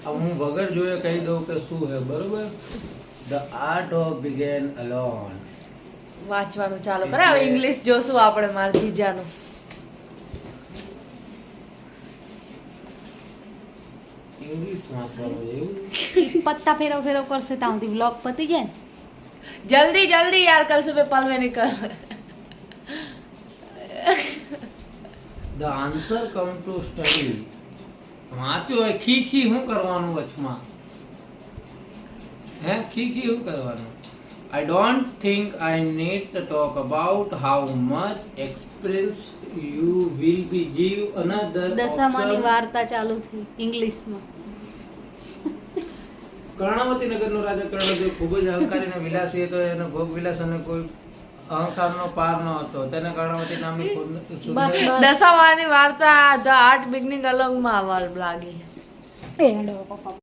હું વગર જોઈએ કહી દઉં કે શું હે બરોબર. The art of began alone. વાંચવાનું ચાલુ કરે. હવે ઇંગ્લિશ જોશું આપણે મારા જીજાનું. ઇંગ્લિશ વાંચવાનું છે એવું. પત્તા ફેરવ ફેરવ કરશે ત્યાં સુધી બ્લોગ પતી જાય ને. जल्दी जल्दी यार, कल सुबह पल में निकल. The answer come to study. વાંચ્યો હોય ખી શું કરવાનું વચમાં? હે ખી શું કરવાનું? I don't think I need to talk about how much experience you will be give another દશામાની option. વાર્તા ચાલુ થઈ ઇંગ્લિશમાં. કર્ણાવતી નગરનો રાજા કર્ણદેવ ખૂબ જ અહંકારી અને વિલાસી હતો. એનો ભોગ વિલાસ અને કોઈ અહંકારનો પાર ન હતો. તેને કર્ણાવતી નામની બસ. દશામાની વાર્તા ધ આર્ટ બિગનિંગ અલોંગ માં આવવા લાગી. એ હેડો પપ્પા.